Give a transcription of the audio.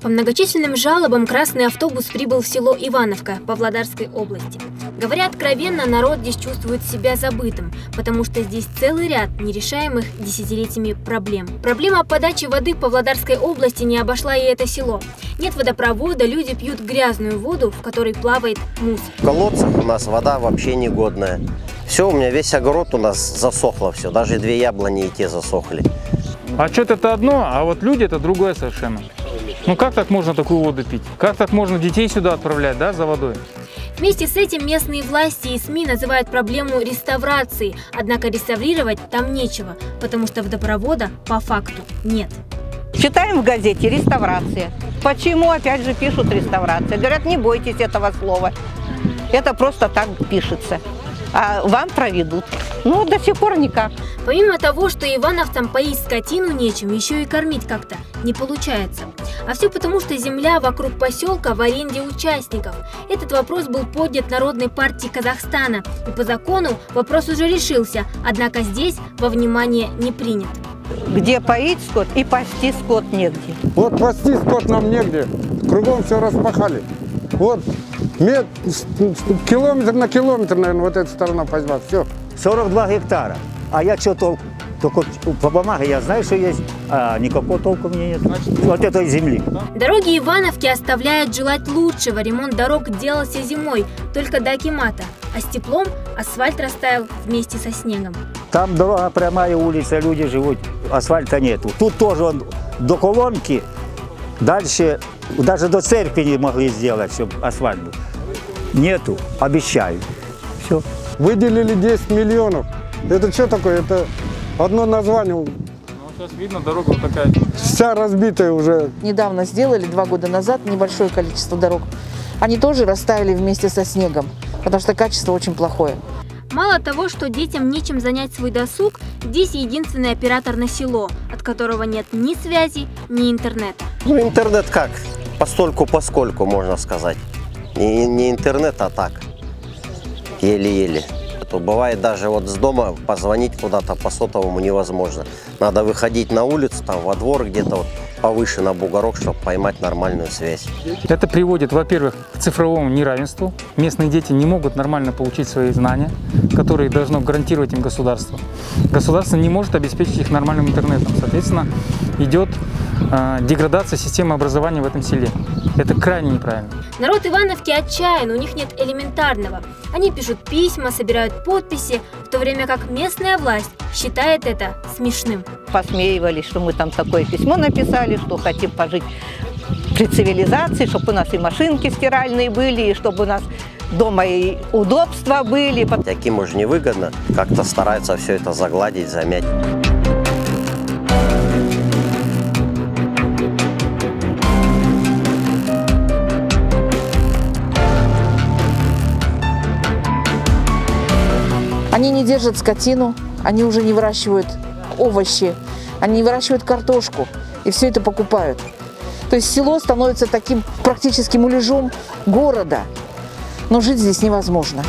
По многочисленным жалобам красный автобус прибыл в село Ивановка Павлодарской области. Говоря откровенно, народ здесь чувствует себя забытым, потому что здесь целый ряд нерешаемых десятилетиями проблем. Проблема подачи воды в Павлодарской области не обошла и это село. Нет водопровода, люди пьют грязную воду, в которой плавает мусор. В колодцах у нас вода вообще негодная. Все, у меня весь огород у нас засохло все, даже 2 яблони и те засохли. Отчет это одно, а вот люди это другое совершенно. Ну как так можно такую воду пить? Как так можно детей сюда отправлять, да, за водой? Вместе с этим местные власти и СМИ называют проблему реставрацией, однако реставрировать там нечего, потому что водопровода по факту нет. Читаем в газете «Реставрация». Почему опять же пишут «реставрация»? Говорят, не бойтесь этого слова. Это просто так пишется. А вам проведут. Ну, до сих пор никак. Помимо того, что ивановцам поить скотину нечем, еще и кормить как-то не получается. А все потому, что земля вокруг поселка в аренде участников. Этот вопрос был поднят Народной партией Казахстана. И по закону вопрос уже решился, однако здесь во внимание не принят. Где поить скот и пасти скот негде. Вот пасти скот нам негде. Кругом все распахали. Вот километр на километр, наверное, вот эта сторона пасьба. Все. 42 гектара. А я что толку? Только по бумаге я знаю, что есть, а никакого толку мне нет. Вот этой земли. Дороги Ивановки оставляют желать лучшего. Ремонт дорог делался зимой, только до акимата. А с теплом асфальт растаял вместе со снегом. Там дорога прямая, улица, люди живут, асфальта нету. Тут тоже он до колонки, дальше даже до церкви не могли сделать, чтобы асфальт был. Нету, обещаю. Все. Выделили 10 миллионов. Это что такое? Это одно название. Ну, сейчас видно, дорога вот такая. Вся разбитая уже. Недавно сделали, 2 года назад, небольшое количество дорог. Они тоже растаяли вместе со снегом, потому что качество очень плохое. Мало того, что детям нечем занять свой досуг, здесь единственный оператор на село, от которого нет ни связи, ни интернета. Ну, интернет как? Постольку-поскольку, можно сказать. Не интернет, а так. Еле-еле. То бывает даже вот с дома позвонить куда-то по сотовому невозможно. Надо выходить на улицу, там во двор где-то вот повыше на бугорок, чтобы поймать нормальную связь. Это приводит, во-первых, к цифровому неравенству. Местные дети не могут нормально получить свои знания, которые должно гарантировать им государство. Государство не может обеспечить их нормальным интернетом. Соответственно, идет деградация системы образования в этом селе. Это крайне неправильно. Народ Ивановки отчаян, у них нет элементарного. Они пишут письма, собирают подписи, в то время как местная власть считает это смешным. Посмеивались, что мы там такое письмо написали, что хотим пожить при цивилизации, чтобы у нас и машинки стиральные были, и чтобы у нас дома и удобства были. Таким уж невыгодно, как-то стараются все это загладить, замять. Они не держат скотину, они уже не выращивают овощи, они не выращивают картошку, и все это покупают. То есть село становится таким практически муляжом города, но жить здесь невозможно.